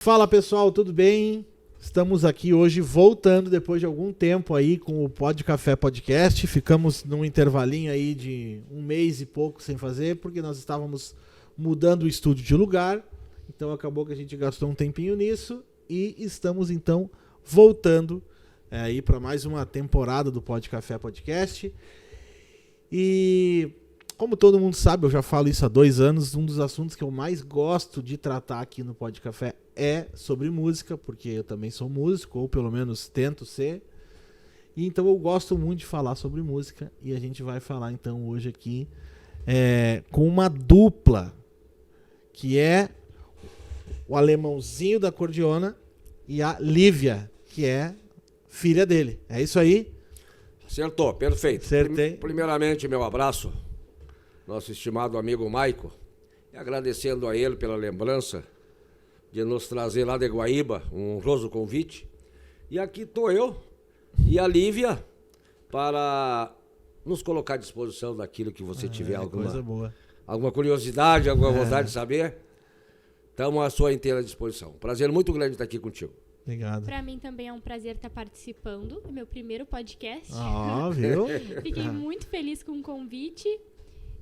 Fala pessoal, tudo bem? Estamos aqui hoje voltando depois de algum tempo aí com o Pod Café Podcast. Ficamos num intervalinho aí de um mês e pouco sem fazer, porque nós estávamos mudando o estúdio de lugar. Então acabou que a gente gastou um tempinho nisso e estamos então voltando aí para mais uma temporada do Pod Café Podcast. E como todo mundo sabe, eu já falo isso há 2 anos, um dos assuntos que eu mais gosto de tratar aqui no Pod Café é sobre música, porque eu também sou músico, ou pelo menos tento ser. E então eu gosto muito de falar sobre música, e a gente vai falar então hoje aqui com uma dupla, que é o alemãozinho da cordiona e a Lívia, que é filha dele. É isso aí? Acertou, perfeito. Acertei. Primeiramente, meu abraço, nosso estimado amigo Maico, e agradecendo a ele pela lembrança de nos trazer lá de Guaíba, um honroso convite. E aqui estou eu e a Lívia para nos colocar à disposição daquilo que você tiver alguma curiosidade, alguma vontade de saber. Estamos à sua inteira disposição. Prazer muito grande estar aqui contigo. Obrigado. Para mim também é um prazer estar participando do meu primeiro podcast. Viu? Fiquei muito feliz com o convite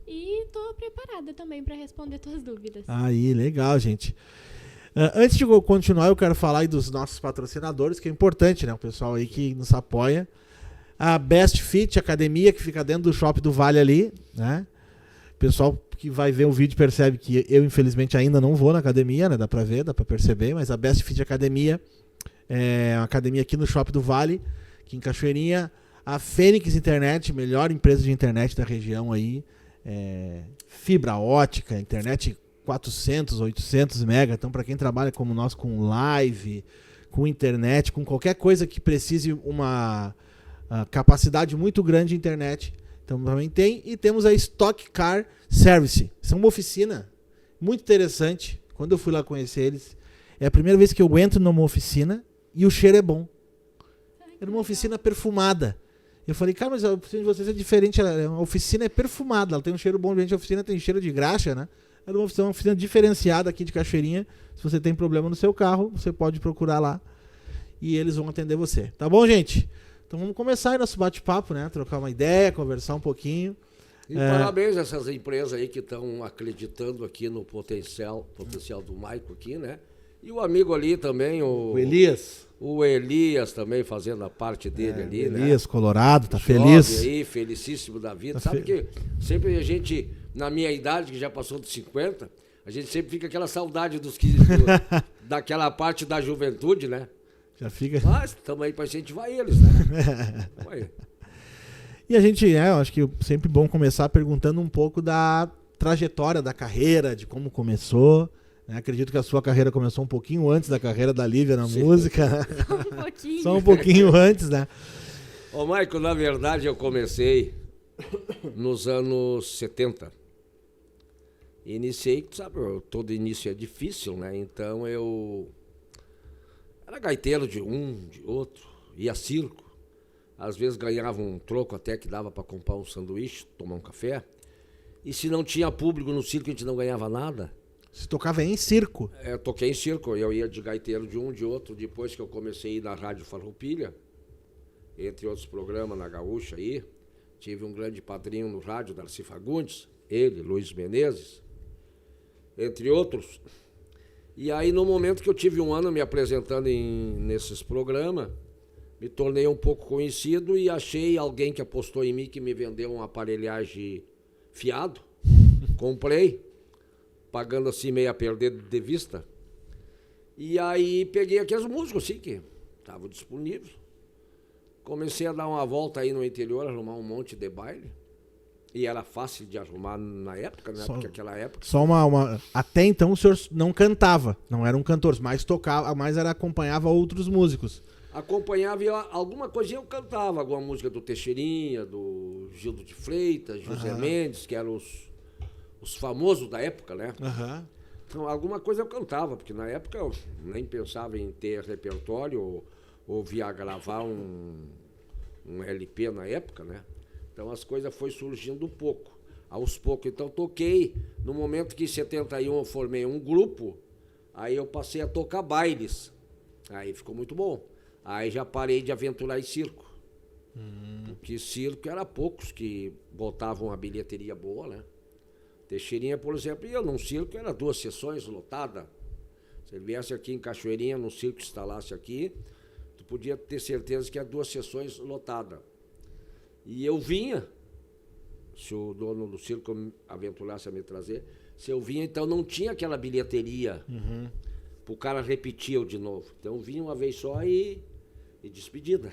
e estou preparada também para responder tuas dúvidas. Aí, legal, gente. Antes de eu continuar, eu quero falar aí dos nossos patrocinadores, que é importante, né? O pessoal aí que nos apoia. A Best Fit Academia, que fica dentro do Shopping do Vale ali, né? O pessoal que vai ver o vídeo percebe que eu, infelizmente, ainda não vou na academia, né? Dá pra ver, dá pra perceber, mas a Best Fit Academia é uma academia aqui no Shopping do Vale, aqui em Cachoeirinha. A Fênix Internet, melhor empresa de internet da região aí. Fibra ótica, internet 400, 800 mega. Então, para quem trabalha como nós com live, com internet, com qualquer coisa que precise uma capacidade muito grande de internet, então também tem. E temos a Stock Car Service. Isso é uma oficina muito interessante. Quando eu fui lá conhecer eles, é a primeira vez que eu entro numa oficina e o cheiro é bom. Era uma oficina perfumada. Eu falei, cara, mas a oficina de vocês é diferente. A oficina é perfumada, ela tem um cheiro bom. A oficina tem cheiro de graxa, né? É uma oficina diferenciada aqui de Cachoeirinha. Se você tem problema no seu carro, você pode procurar lá e eles vão atender você. Tá bom, gente? Então vamos começar aí nosso bate-papo, né? Trocar uma ideia, conversar um pouquinho. E parabéns a essas empresas aí que estão acreditando aqui no potencial do Maico aqui, né? E o amigo ali também, o Elias. O Elias também fazendo a parte dele ali, Elias, né? Elias, Colorado, tá Jovem feliz. aí, felicíssimo da vida. Sabe que sempre a gente, na minha idade, que já passou dos 50, a gente sempre fica aquela saudade daquela parte da juventude, né? Já fica. Mas estamos aí para incentivar eles, né? Aí. E a gente, eu acho que é sempre bom começar perguntando um pouco da trajetória da carreira, de como começou. Acredito que a sua carreira começou um pouquinho antes da carreira da Lívia na música. Só um pouquinho. Só um pouquinho antes, né? Ô, Maico, na verdade eu comecei nos anos 70. Iniciei, sabe, todo início é difícil, né? Então eu era gaiteiro de um, de outro, ia circo. Às vezes ganhava um troco até que dava para comprar um sanduíche, tomar um café. E se não tinha público no circo, a gente não ganhava nada. Você tocava em circo? Eu toquei em circo, eu ia de gaiteiro de um, de outro, depois que eu comecei a ir na Rádio Farroupilha, entre outros programas na Gaúcha aí, tive um grande padrinho no rádio, Darcy Fagundes, ele, Luiz Menezes, entre outros. E aí no momento que eu tive um ano me apresentando nesses programas, me tornei um pouco conhecido e achei alguém que apostou em mim, que me vendeu uma aparelhagem fiado, comprei, pagando assim meio a perder de vista. E aí peguei aqueles músicos assim que estavam disponíveis. Comecei a dar uma volta aí no interior, arrumar um monte de baile. E era fácil de arrumar na época, né? Porque aquela época... Só uma... Até então o senhor não cantava, não era um cantor, mas tocava, mas acompanhava outros músicos. Acompanhava e alguma coisinha eu cantava, alguma música do Teixeirinha, do Gildo de Freitas, José Mendes, que eram os famosos da época, né? Então, alguma coisa eu cantava, porque na época eu nem pensava em ter repertório ou via gravar um LP na época, né? Então as coisas foi surgindo um pouco, aos poucos. Então toquei, no momento que em 71 eu formei um grupo, Aí eu passei a tocar bailes. Aí ficou muito bom. Aí já parei de aventurar em circo. Porque circo era poucos que botavam uma bilheteria boa, né? Teixeirinha, por exemplo, ia num circo, era 2 sessões lotadas. Se ele viesse aqui em Cachoeirinha, num circo, instalasse aqui, tu podia ter certeza que era 2 sessões lotadas. E eu vinha, se o dono do circo aventurasse a me trazer, se eu vinha, então não tinha aquela bilheteria pro cara repetir eu de novo. Então eu vinha uma vez só e despedida.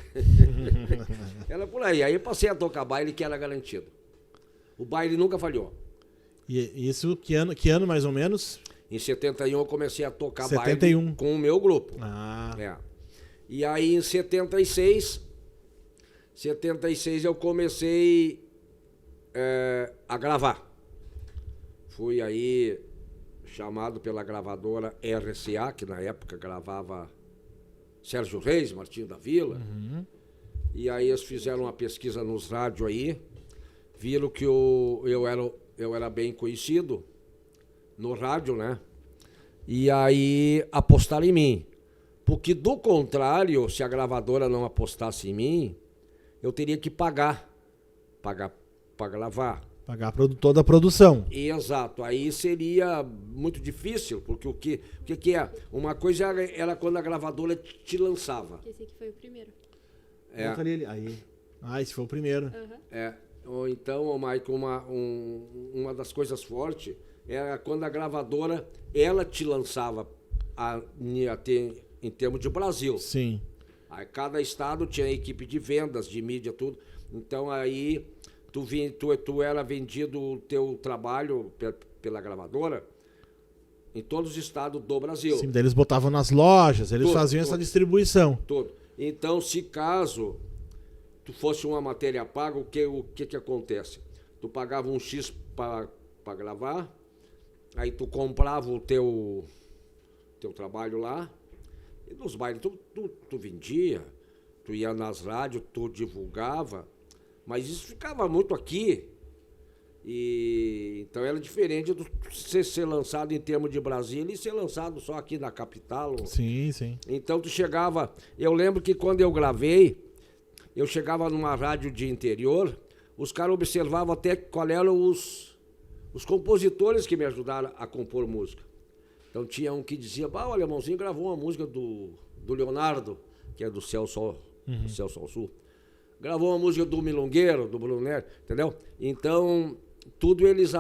Era por aí. Aí eu passei a tocar baile, que era garantido. O baile nunca falhou. E isso, que ano mais ou menos? Em 71 eu comecei a tocar 71. baile com o meu grupo. Ah. É. E aí em 76 eu comecei a gravar. Fui aí chamado pela gravadora RCA, que na época gravava Sérgio Reis, Martinho da Vila. E aí eles fizeram uma pesquisa nos rádios aí, viram que eu era bem conhecido no rádio, né? E aí apostaram em mim. Porque do contrário, se a gravadora não apostasse em mim, eu teria que pagar para gravar. Pagar toda a produção. Exato, aí seria muito difícil, porque o que é? Uma coisa era quando a gravadora te lançava. Esse aqui foi o primeiro. É. Aí. Esse foi o primeiro. Ou então, Maicon, uma das coisas fortes era quando a gravadora, ela te lançava em termos de Brasil. Sim. Aí cada estado tinha equipe de vendas, de mídia, tudo. Então aí tu era vendido o teu trabalho pela gravadora em todos os estados do Brasil. Sim, daí eles botavam nas lojas, eles faziam essa distribuição. Todo. Então, se caso tu fosse uma matéria paga, o que acontece? Tu pagava um X para gravar, aí tu comprava o teu trabalho lá, e nos bailes tu vendia, tu ia nas rádios, tu divulgava, mas isso ficava muito aqui. E então era diferente do ser lançado em termos de Brasília e ser lançado só aqui na capital. Sim, sim. Então tu chegava, eu lembro que quando eu gravei, eu chegava numa rádio de interior, os caras observavam até qual eram os compositores que me ajudaram a compor música. Então tinha um que dizia, o alemãozinho gravou uma música do Leonardo, que é do Céu Sol, do Céu Sol Sul. Gravou uma música do Milongueiro, do Brunner, entendeu? Então, tudo eles...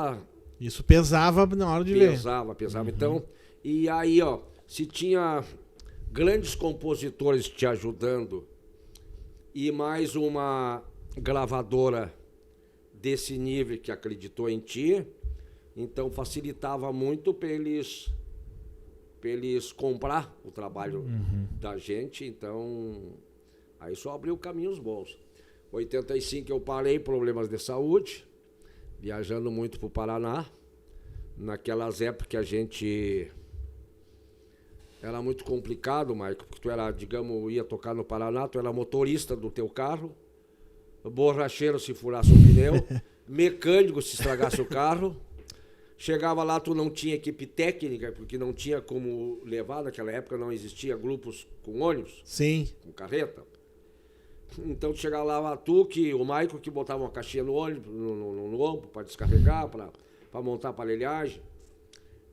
Isso pesava na hora de ver. Pesava. Então, e aí, se tinha grandes compositores te ajudando e mais uma gravadora desse nível que acreditou em ti, então facilitava muito para eles comprar o trabalho da gente. Então, aí só abriu caminhos bons. Em 85 eu parei, problemas de saúde, viajando muito para o Paraná. Naquelas épocas que a gente... Era muito complicado, Maico, porque tu era, digamos, ia tocar no Paraná, tu era motorista do teu carro, borracheiro se furasse o pneu, mecânico se estragasse o carro. Chegava lá, tu não tinha equipe técnica, porque não tinha como levar, naquela época não existia grupos com ônibus. Sim. Com carreta. Então tu chegava lá, o Maico que botava uma caixinha no ônibus, no ombro, para descarregar, para montar a aparelhagem.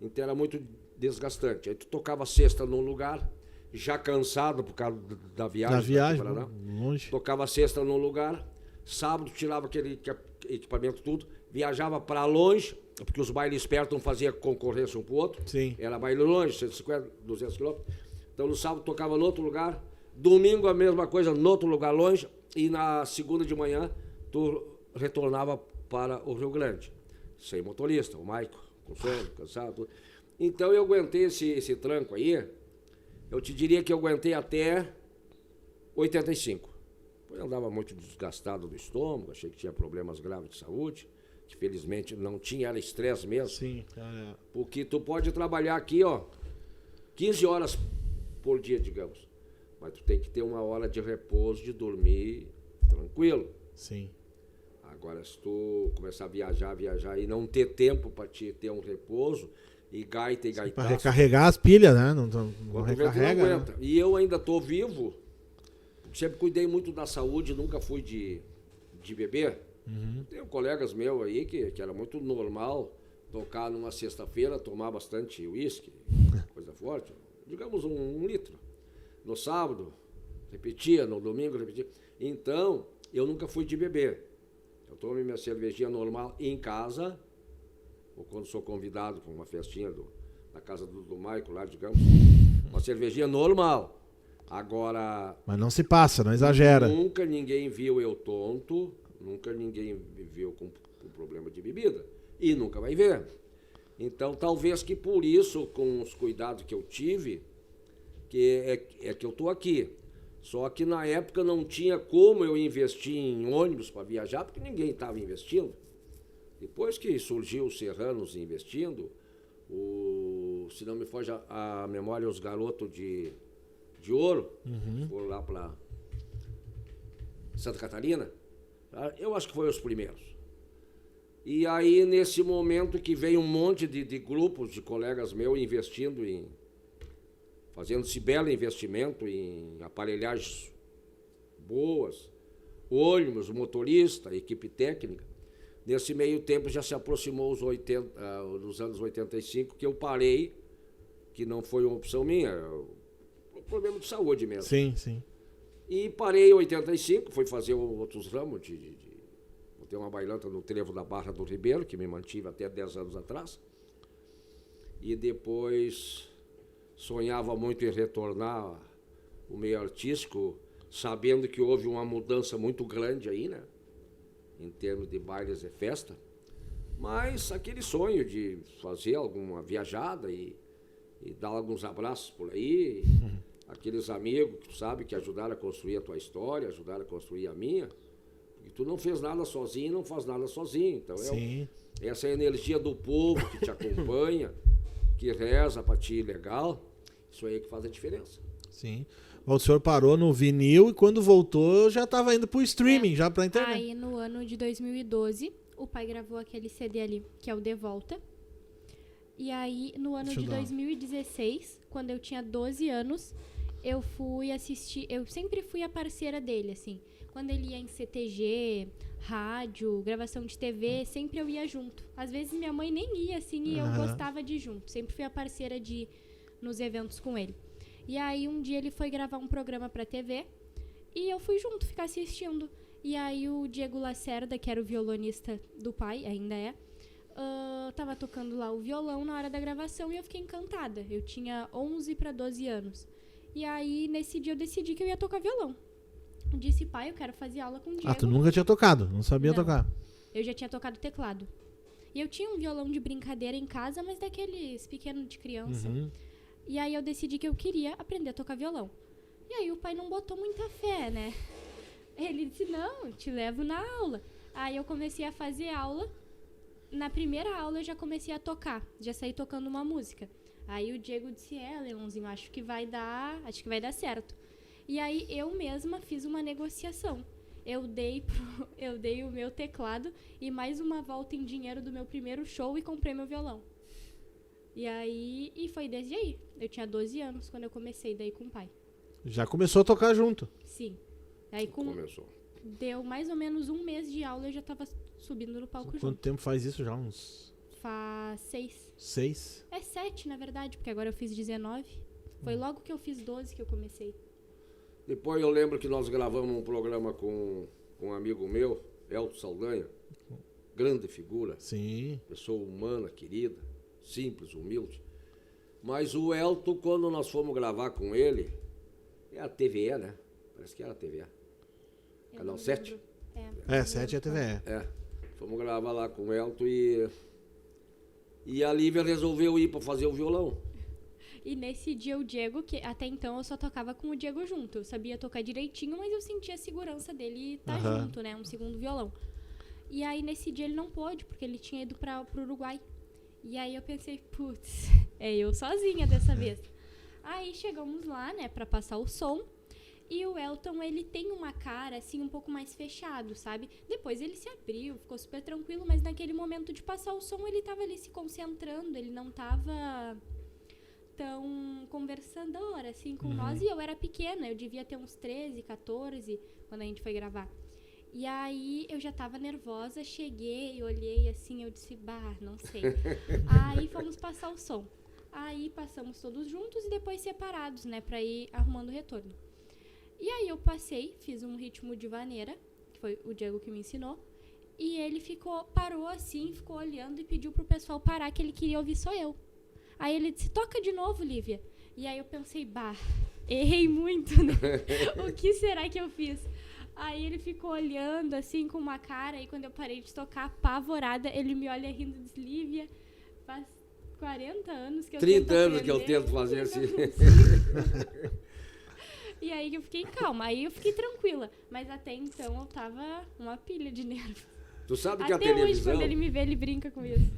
Então era muito desgastante. Aí tu tocava sexta num lugar, já cansado por causa da viagem. Da viagem, longe. Tocava sexta num lugar, sábado tirava aquele equipamento tudo, viajava para longe, porque os bailes perto não faziam concorrência um pro outro. Sim. Era baile longe, 150, 200 quilômetros. Então no sábado tocava no outro lugar, domingo a mesma coisa, no outro lugar longe, e na segunda de manhã tu retornava para o Rio Grande. Sem motorista, o Maico, com sono, cansado, tudo. Então eu aguentei esse tranco aí, eu te diria que eu aguentei até 85. Eu andava muito desgastado do estômago, achei que tinha problemas graves de saúde, que felizmente não tinha, era estresse mesmo. Sim. Porque tu pode trabalhar aqui, 15 horas por dia, digamos. Mas tu tem que ter uma hora de repouso, de dormir tranquilo. Sim. Agora, se tu começar a viajar e não ter tempo para te ter um repouso, e gaita e Pra gaitaço. recarregar as pilhas, né? Não Quando recarrega. não Né? aguenta. E eu ainda tô vivo, sempre cuidei muito da saúde, nunca fui de beber. Tenho colegas meus aí que era muito normal tocar numa sexta-feira, tomar bastante uísque, coisa forte, digamos 1 litro. No sábado, repetia, no domingo, repetia. Então, eu nunca fui de beber. Eu tomo minha cervejinha normal em casa, ou quando sou convidado para uma festinha na casa do Maico, lá, digamos, uma cervejinha normal. Agora... Mas não se passa, não exagera. Nunca ninguém viu eu tonto, nunca ninguém me viu com problema de bebida. E nunca vai ver. Então, talvez que por isso, com os cuidados que eu tive, que eu estou aqui. Só que na época não tinha como eu investir em ônibus para viajar, porque ninguém estava investindo. Depois que surgiu os Serranos investindo, se não me foge a memória, os garotos de ouro, foram lá para Santa Catarina, eu acho que foi os primeiros. E aí, nesse momento que veio um monte de grupos de colegas meus investindo fazendo esse belo investimento em aparelhagens boas, ônibus, motorista, equipe técnica. Nesse meio tempo já se aproximou os anos 85, que eu parei, que não foi uma opção minha, um problema de saúde mesmo. Sim, sim. E parei em 85, fui fazer outros ramos botei uma bailanta no trevo da Barra do Ribeiro, que me mantive até 10 anos atrás. E depois sonhava muito em retornar o meio artístico, sabendo que houve uma mudança muito grande aí, né? Em termos de bailes e festa. Mas aquele sonho de fazer alguma viajada e dar alguns abraços por aí, aqueles amigos que tu sabe que ajudaram a construir a tua história, ajudaram a construir a minha. E tu não fez nada sozinho, não faz nada sozinho. Então essa é a energia do povo que te acompanha, que reza pra ti legal. Isso aí é que faz a diferença. Sim. O senhor parou no vinil e quando voltou já estava indo pro streaming, já pra internet. Aí no ano de 2012, o pai gravou aquele CD ali, que é o De Volta. E aí no ano de 2016, quando eu tinha 12 anos, eu fui assistir, eu sempre fui a parceira dele, assim. Quando ele ia em CTG, rádio, gravação de TV, sempre eu ia junto. Às vezes minha mãe nem ia, assim, e eu gostava de ir junto. Sempre fui a parceira de ir nos eventos com ele. E aí um dia ele foi gravar um programa pra TV e eu fui junto, ficar assistindo. E aí o Diego Lacerda, que era o violonista do pai, ainda é, tava tocando lá o violão na hora da gravação e eu fiquei encantada. Eu tinha 11 para 12 anos. E aí nesse dia eu decidi que eu ia tocar violão. Eu disse, pai, eu quero fazer aula com o Diego. Ah, tu nunca tinha tocado, não sabia tocar. Eu já tinha tocado teclado. E eu tinha um violão de brincadeira em casa, mas daqueles pequenos de criança. E aí eu decidi que eu queria aprender a tocar violão. E aí o pai não botou muita fé, né? Ele disse, não, eu te levo na aula. Aí eu comecei a fazer aula. Na primeira aula eu já comecei a tocar. Já saí tocando uma música. Aí o Diego disse, Leãozinho, acho que vai dar certo. E aí eu mesma fiz uma negociação. Eu dei o meu teclado e mais uma volta em dinheiro do meu primeiro show e comprei meu violão. E foi desde aí. Eu tinha 12 anos quando eu comecei daí com o pai. Já começou a tocar junto? Sim. Aí Começou. Deu mais ou menos um mês de aula e eu já tava subindo no palco junto. Quanto tempo faz isso já? Uns... Faz 6. 6? É 7, na verdade, porque agora eu fiz 19. Foi logo que eu fiz 12 que eu comecei. Depois eu lembro que nós gravamos um programa com um amigo meu, Elton Saldanha. Grande figura. Sim. Pessoa humana, querida, simples, humilde. Mas o Elton, quando nós fomos gravar com ele, é a TVE, né? Parece que era a TVE. Canal 7? É, 7 é a TVE. É. Fomos gravar lá com o Elton e a Lívia resolveu ir para fazer o violão. E nesse dia o Diego, que até então eu só tocava com o Diego junto. Eu sabia tocar direitinho, mas eu sentia a segurança dele estar junto, né? Um segundo violão. E aí nesse dia ele não pôde, porque ele tinha ido pro Uruguai. E aí eu pensei, putz, é eu sozinha dessa vez. Aí chegamos lá, né, pra passar o som. E o Elton, ele tem uma cara, assim, um pouco mais fechado, sabe? Depois ele se abriu, ficou super tranquilo, mas naquele momento de passar o som, ele tava ali se concentrando, ele não tava tão conversador, assim, com nós. E eu era pequena, eu devia ter uns 13, 14, quando a gente foi gravar. E aí, eu já tava nervosa, cheguei, olhei assim, eu disse, não sei. Aí, fomos passar o som. Aí, passamos todos juntos e depois separados, né, pra ir arrumando o retorno. E aí eu passei, fiz um ritmo de vaneira, que foi o Diego que me ensinou, e ele parou assim, ficou olhando e pediu pro pessoal parar, que ele queria ouvir só eu. Aí ele disse, toca de novo, Lívia. E aí eu pensei, errei muito, né? O que será que eu fiz? Aí ele ficou olhando assim com uma cara, e quando eu parei de tocar, apavorada, ele me olha rindo e diz, Lívia, faz 40 anos que eu 30 anos que eu tento fazer assim. E aí eu fiquei calma, aí eu fiquei tranquila. Mas até então eu tava uma pilha de nervos. Tu sabe que até a televisão... hoje, quando ele me vê, ele brinca com isso.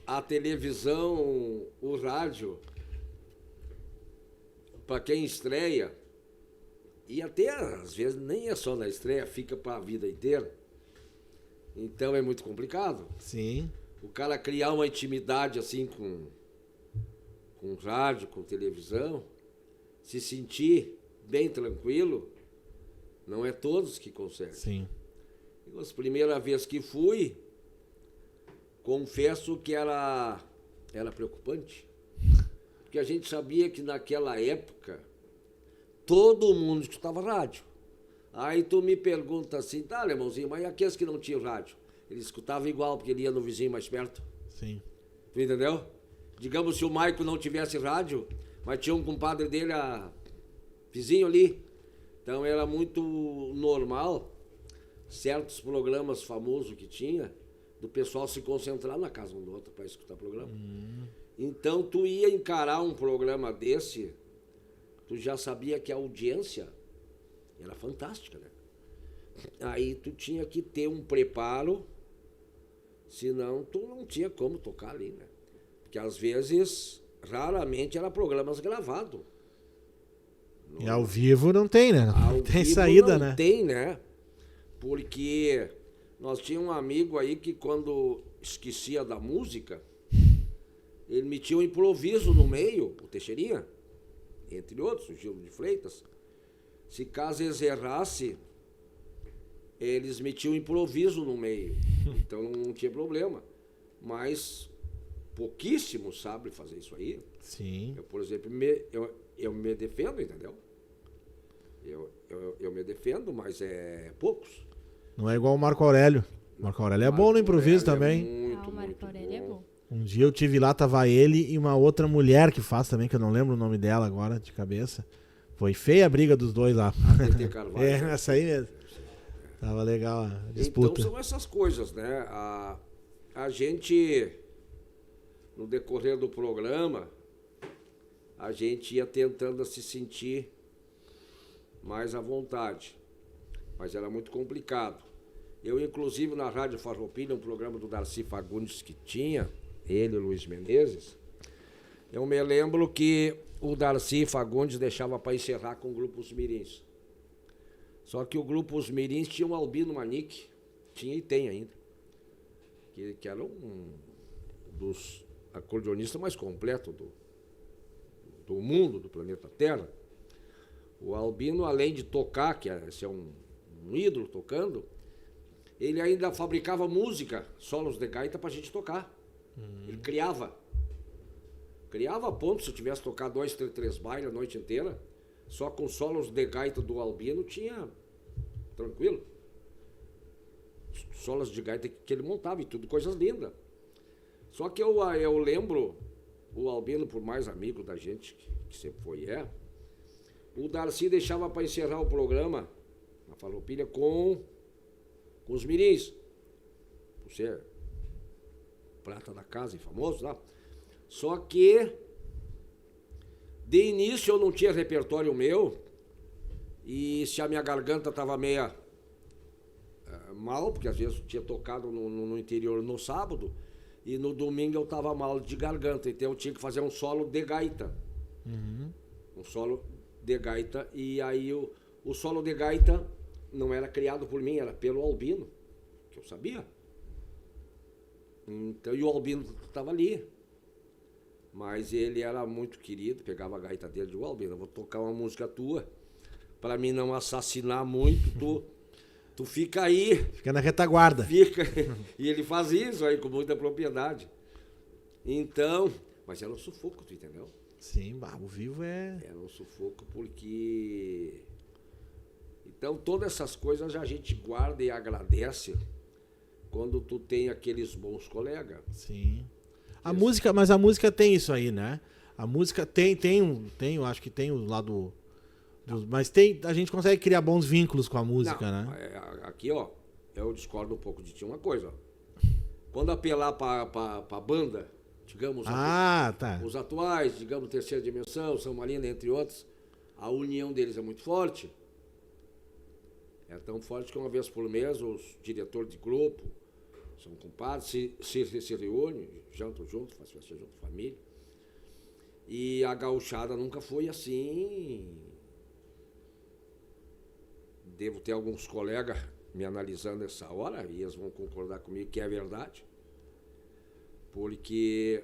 A televisão, o rádio, para quem estreia, e até às vezes nem é só na estreia, fica para a vida inteira. Então é muito complicado. Sim. O cara criar uma intimidade assim com rádio, com televisão, se sentir bem tranquilo, não é todos que conseguem. Sim. As primeiras vezes que fui, confesso que era preocupante. Porque a gente sabia que naquela época todo mundo escutava rádio. Aí tu me pergunta assim, tá, alemãozinho, mas e aqueles que não tinham rádio? Eles escutavam igual, porque ele ia no vizinho mais perto. Sim. Tu entendeu? Digamos, se o Maico não tivesse rádio, mas tinha um compadre dele, vizinho ali. Então era muito normal, certos programas famosos que tinha, do pessoal se concentrar na casa um do outro para escutar o programa. Então tu ia encarar um programa desse, tu já sabia que a audiência era fantástica, né? Aí tu tinha que ter um preparo, senão tu não tinha como tocar ali, né? Porque às vezes, raramente era programas gravados. E ao vivo não tem, né? Ao Tem vivo saída, não né? tem, né? Porque nós tínhamos um amigo aí que quando esquecia da música, ele metia um improviso no meio, o Teixeirinha, entre outros, o Gil de Freitas. Se caso eles errassem, eles metiam improviso no meio. Então não tinha problema. Mas pouquíssimos sabem fazer isso aí. Sim. Eu, por exemplo, eu me defendo, entendeu? Eu me defendo, mas é poucos. Não é igual o Marco Aurélio. O Marco Aurélio é bom no improviso também. O Marco Aurélio é bom. Um dia eu tive lá, tava ele e uma outra mulher que faz também, que eu não lembro o nome dela agora, de cabeça. Foi feia a briga dos dois lá. TT Carvalho. Essa aí mesmo. Tava legal a disputa. Então são essas coisas, né? A gente, no decorrer do programa, a gente ia tentando se sentir mais à vontade. Mas era muito complicado. Eu, inclusive, na Rádio Farroupilha, um programa do Darcy Fagundes que tinha, ele e o Luiz Menezes, eu me lembro que o Darcy Fagundes deixava para encerrar com o Grupo Os Mirins. Só que o Grupo Os Mirins tinha um Albino Manique, tinha e tem ainda, que era um dos acordeonistas mais completos do mundo, do planeta Terra. O Albino, além de tocar, que é ser um ídolo tocando, ele ainda fabricava música, solos de gaita, pra gente tocar. Ele criava a ponto, se eu tivesse tocado 2, 3 bailes a noite inteira, só com solos de gaita do Albino tinha tranquilo. Solos de gaita que ele montava e tudo, coisas lindas. Só que eu lembro, o Albino, por mais amigo da gente, que sempre foi o Darcy deixava para encerrar o programa, na Farroupilha, com os mirins. Por ser prata da casa e famoso lá. Só que, de início, eu não tinha repertório meu, e se a minha garganta estava meia mal, porque às vezes eu tinha tocado no interior no sábado, e no domingo eu estava mal de garganta, então eu tinha que fazer um solo de gaita. Um solo de gaita, e aí o O solo de gaita não era criado por mim, era pelo Albino, que eu sabia. Então, e o Albino estava ali. Mas ele era muito querido, pegava a gaita dele e dizia, Albino, eu vou tocar uma música tua, para mim não assassinar muito, tu fica aí. Fica na retaguarda. Fica. E ele faz isso aí com muita propriedade. Então, mas era um sufoco, tu entendeu? Sim, o vivo é... Era um sufoco porque... Então, todas essas coisas a gente guarda e agradece quando tu tem aqueles bons colegas. Sim. Mas a música tem isso aí, né? A música tem, eu acho que tem o lado... Mas a gente consegue criar bons vínculos com a música, né? Aqui, ó, eu discordo um pouco de ti uma coisa. Quando apelar pra banda, digamos, tá. Os atuais, digamos, Terceira Dimensão, São Marino, entre outros, a união deles é muito forte. É tão forte que uma vez por mês os diretores de grupo são compadres, se reúnem, jantam junto, fazem festa junto, família. E a gauchada nunca foi assim. Devo ter alguns colegas me analisando essa hora, e eles vão concordar comigo que é verdade. Porque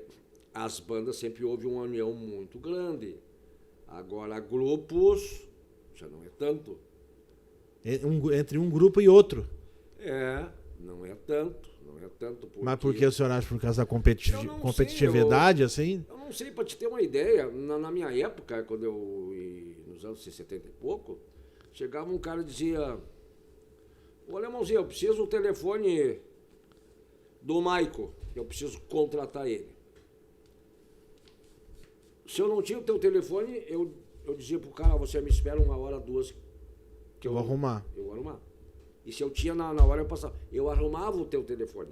as bandas sempre houve uma união muito grande. Agora, grupos, já não é tanto. Entre um grupo e outro. Não é tanto. Porque... Mas por que o senhor acha? Por causa da competitividade, assim? Eu não sei, para te ter uma ideia, na minha época, quando nos anos 70 e pouco, chegava um cara e dizia, ô alemãozinho, eu preciso do telefone do Maico, eu preciso contratar ele. Se eu não tinha o teu telefone, eu dizia pro cara, você me espera 1 hora, 2, que eu vou arrumar. Eu vou arrumar. E se eu tinha na hora, eu passava. Eu arrumava o teu telefone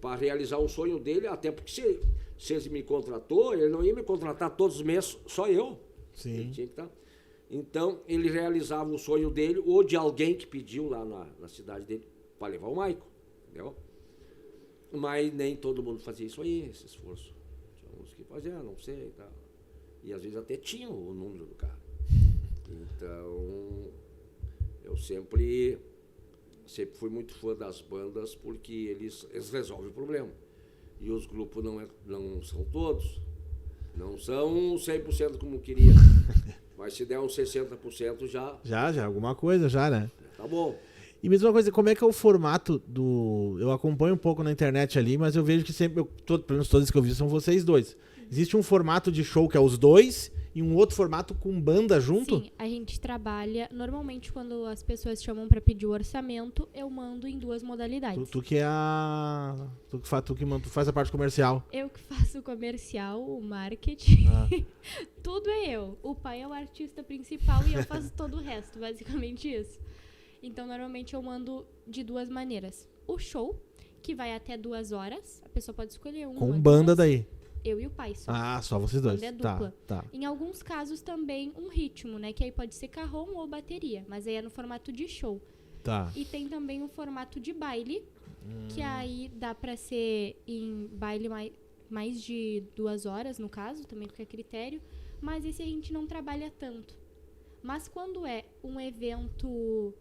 para realizar um sonho dele, até porque se ele me contratou, ele não ia me contratar todos os meses, só eu. Sim. Ele tinha que estar. Então, ele realizava o sonho dele, ou de alguém que pediu lá na cidade dele, para levar o Maico, entendeu? Mas nem todo mundo fazia isso aí, esse esforço. Tinha uns que faziam, não sei e tal. E às vezes até tinham o número do cara. Então, eu sempre fui muito fã das bandas, porque eles resolvem o problema. E os grupos não são todos. Não são 100% como queria. Mas se der uns 60% já... Já, alguma coisa já, né? Tá bom. E mesma coisa, como é que é o formato do... Eu acompanho um pouco na internet ali, mas eu vejo que sempre, pelo menos todos que eu vi são vocês dois. Existe um formato de show que é os dois e um outro formato com banda junto? Sim, a gente trabalha... Normalmente, quando as pessoas chamam para pedir o orçamento, eu mando em 2 modalidades. Tu que é a... Tu faz a parte comercial. Eu que faço o comercial, o marketing. Tudo é eu. O pai é o artista principal e eu faço todo o resto, basicamente isso. Então, normalmente, eu mando de 2 maneiras. O show, que vai até 2 horas. A pessoa pode escolher uma. Com banda 2. daí? Eu e o pai só. Só vocês dois. Quando é dupla. Tá. Em alguns casos também um ritmo, né? Que aí pode ser carrom ou bateria. Mas aí é no formato de show. Tá. E tem também o formato de baile. Que aí dá pra ser em baile mais de 2 horas, no caso. Também fica a critério. Mas esse a gente não trabalha tanto. Mas quando é um evento,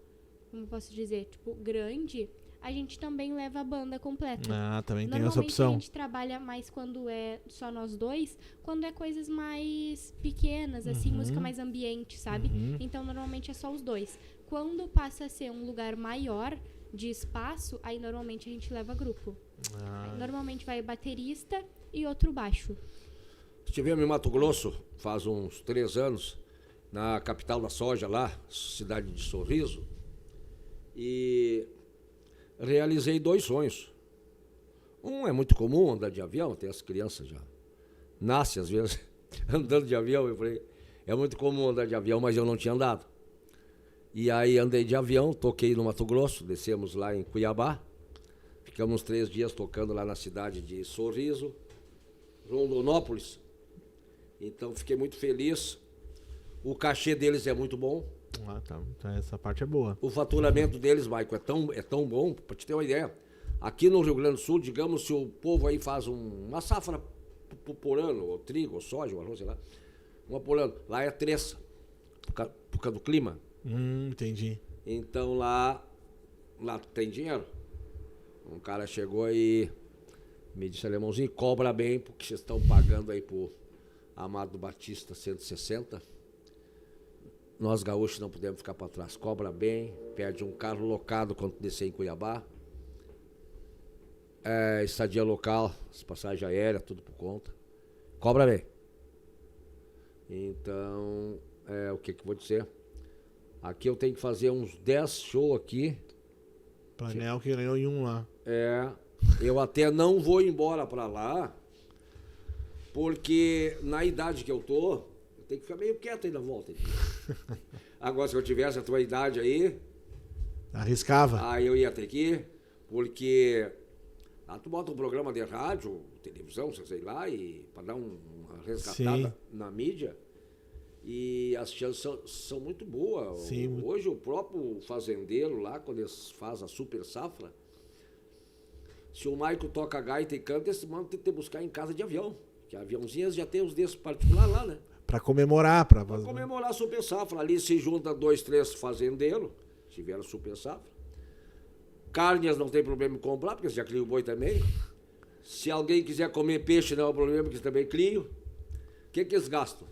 como posso dizer, tipo, grande... A gente também leva a banda completa. Também tem essa opção. Normalmente a gente trabalha mais quando é só nós dois, quando é coisas mais pequenas, assim, música mais ambiente, sabe? Então, normalmente é só os dois. Quando passa a ser um lugar maior de espaço, aí normalmente a gente leva grupo. Aí, normalmente vai baterista e outro baixo. Estivemos em Mato Grosso, faz uns 3 anos, na capital da soja lá, cidade de Sorriso, e... realizei 2 sonhos. Um é muito comum, andar de avião, até as crianças já nascem às vezes andando de avião. Eu falei, é muito comum andar de avião, mas eu não tinha andado. E aí andei de avião, toquei no Mato Grosso, descemos lá em Cuiabá, ficamos 3 dias tocando lá na cidade de Sorriso, Rondonópolis. Então fiquei muito feliz. O cachê deles é muito bom. Tá. Então essa parte é boa. O faturamento deles, Maico, é tão bom, para te ter uma ideia. Aqui no Rio Grande do Sul, digamos, se o povo aí faz uma safra por ano, ou trigo, ou soja, ou arroz, sei lá, uma por ano, lá é 3, por causa do clima. Entendi. Então lá tem dinheiro. Um cara chegou e me disse, alemãozinho, cobra bem, porque vocês estão pagando aí pro Amado Batista 160. Nós gaúchos não podemos ficar para trás. Cobra bem, perde um carro locado quando descer em Cuiabá. Estadia local, as passagens aéreas, tudo por conta. Cobra bem. Então, o que eu vou dizer? Aqui eu tenho que fazer uns 10 shows aqui. Planel que ganhou em um lá. Eu até não vou embora para lá, porque na idade que eu tô, eu tenho que ficar meio quieto aí na volta. Agora, se eu tivesse a tua idade aí... Arriscava. Aí eu ia ter que ir, porque... tu bota um programa de rádio, televisão, sei lá, e para dar uma resgatada na mídia, e as chances são muito boas. Sim. Hoje o próprio fazendeiro lá, quando eles fazem a super safra, se o Maico toca gaita e canta, eles mandam te buscar em casa de avião. Que aviãozinhas já tem os desses particulares lá, né? Para comemorar. Para comemorar a super safra. Ali se junta 2, 3 fazendeiros, tiveram super safra. Carnes não tem problema em comprar, porque você já cria o boi também. Se alguém quiser comer peixe, não é um problema, porque você também cria. O que eles gastam?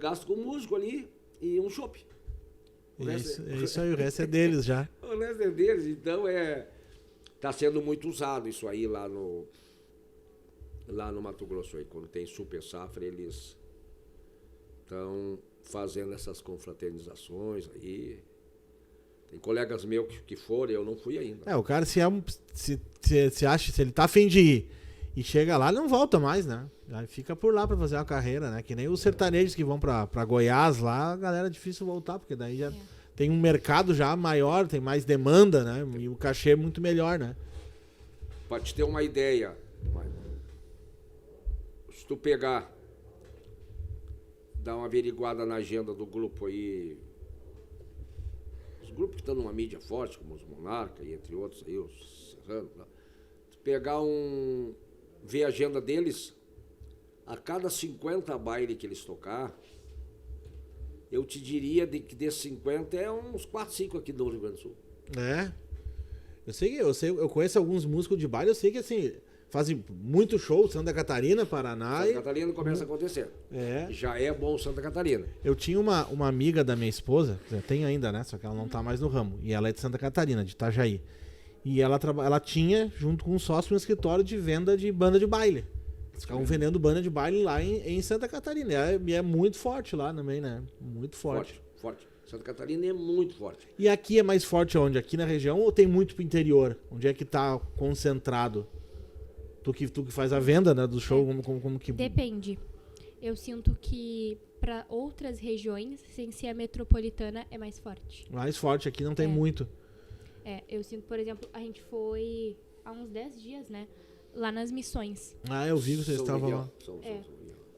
Gasto com músico ali e um chopp. Isso aí, o resto é deles já. O resto é deles, então tá sendo muito usado isso aí lá no Mato Grosso. Aí, quando tem super safra, eles estão fazendo essas confraternizações aí. Tem colegas meus que foram, eu não fui ainda. O cara se acha, se ele tá afim de ir e chega lá, não volta mais, né? Aí fica por lá pra fazer uma carreira, né? Que nem os sertanejos que vão pra Goiás lá, a galera é difícil voltar, porque daí já tem um mercado já maior, tem mais demanda, né? E o cachê é muito melhor, né? Pra te ter uma ideia, se tu pegar, dar uma averiguada na agenda do grupo aí, grupos que estão numa mídia forte, como os Monarca e entre outros aí, os Serrano, ver a agenda deles, a cada 50 bailes que eles tocar, eu te diria que desses 50 é uns 4, 5 aqui do Rio Grande do Sul. Eu conheço alguns músicos de baile, eu sei que assim, fazem muito show, Santa Catarina, Paraná. Santa Catarina começa a acontecer. Já é bom Santa Catarina. Eu tinha uma amiga da minha esposa, tem ainda, né? Só que ela não tá mais no ramo. E ela é de Santa Catarina, de Itajaí. E ela tinha, junto com um sócio, um escritório de venda de banda de baile. Eles ficavam vendendo banda de baile lá em Santa Catarina. E é muito forte lá também, né? Muito forte. Forte. Santa Catarina é muito forte. E aqui é mais forte onde? Aqui na região ou tem muito pro interior? Onde é que tá concentrado? Tu que faz a venda, né, do show, como que... Depende. Eu sinto que para outras regiões, sem ser a metropolitana, é mais forte. Mais forte, aqui não tem muito. Eu sinto, por exemplo, a gente foi há uns 10 dias, né, lá nas Missões. Eu vi que vocês estavam lá.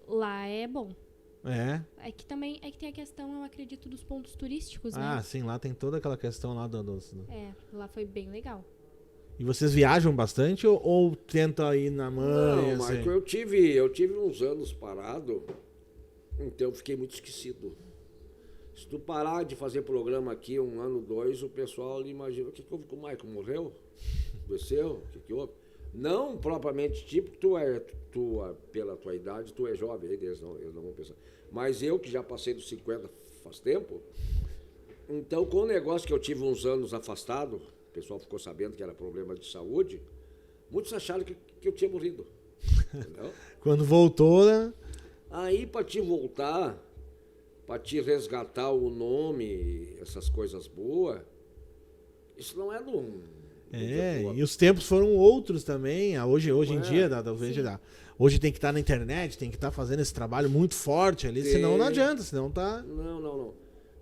Lá é bom. É que tem a questão, eu acredito, dos pontos turísticos, né? Sim, lá tem toda aquela questão lá lá foi bem legal. E vocês viajam bastante ou tentam ir na manhã? Não, Marco, eu tive uns anos parado, então eu fiquei muito esquecido. Se tu parar de fazer programa aqui 1 ano, 2, o pessoal imagina, o que houve com o Michael? Morreu? Adoeceu? O que houve? Não propriamente tipo, pela tua idade, tu é jovem, eles não vão pensar. Mas eu, que já passei dos 50 faz tempo, então com o negócio que eu tive uns anos afastado, o pessoal ficou sabendo que era problema de saúde, muitos acharam que eu tinha morrido. Entendeu? Quando voltou, né? Aí para te voltar, para te resgatar o nome, essas coisas boas, isso não é e os tempos foram outros também. Hoje em dia, hoje tem que estar na internet, tem que estar fazendo esse trabalho muito forte ali, senão não adianta, senão tá... Não.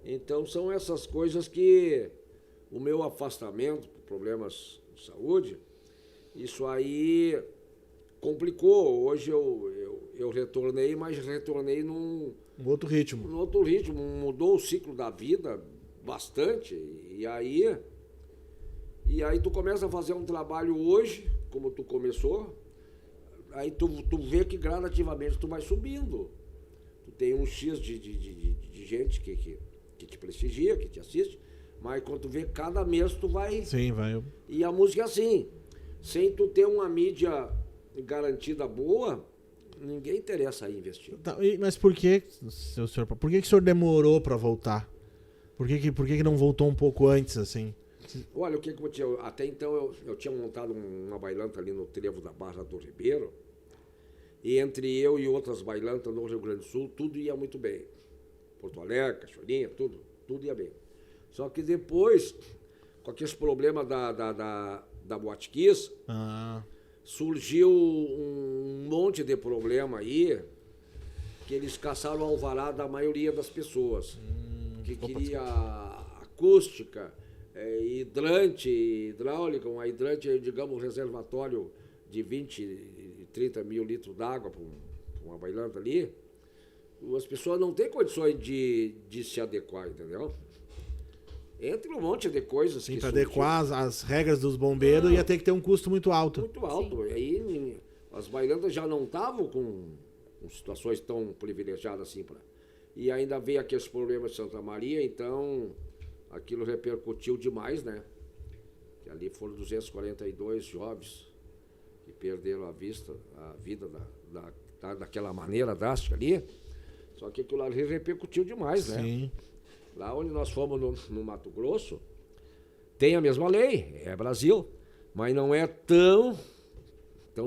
Então são essas coisas que o meu afastamento por problemas de saúde, isso aí complicou. Hoje eu retornei, mas retornei num outro ritmo. Mudou o ciclo da vida bastante. E aí tu começa a fazer um trabalho hoje, como tu começou, aí tu vê que gradativamente tu vai subindo. Tu tem um X de gente que te prestigia, que te assiste, mas quando tu vê, cada mês tu vai... Sim, vai. E a música é assim, sem tu ter uma mídia garantida boa, ninguém interessa em investir. Tá, mas por que, senhor, por que o senhor demorou para voltar? Por que não voltou um pouco antes, assim? Olha, o que eu vou dizer, até então eu tinha montado uma bailanta ali no trevo da Barra do Ribeiro, e entre eu e outras bailantas no Rio Grande do Sul, tudo ia muito bem. Porto Alegre, Cachoeirinha, tudo ia bem. Só que depois, com aqueles problemas da Boate Kiss, surgiu um monte de problema aí, que eles caçaram o alvará da maioria das pessoas, que queria acústica, hidrante, hidráulica, uma hidrante, digamos, um reservatório de 20 e 30 mil litros d'água para uma bailanta ali. As pessoas não têm condições de se adequar, entendeu? Entre um monte de coisas. Sim, para adequar as regras dos bombeiros ia ter que ter um custo muito alto. Muito alto. Sim. E aí as bailantas já não estavam com situações tão privilegiadas assim. E ainda veio aqueles problemas de Santa Maria, então aquilo repercutiu demais, né? Que ali foram 242 jovens que perderam a vida daquela maneira drástica ali. Só que aquilo ali repercutiu demais, né? Sim. Lá onde nós fomos no Mato Grosso, tem a mesma lei, é Brasil, mas não é tão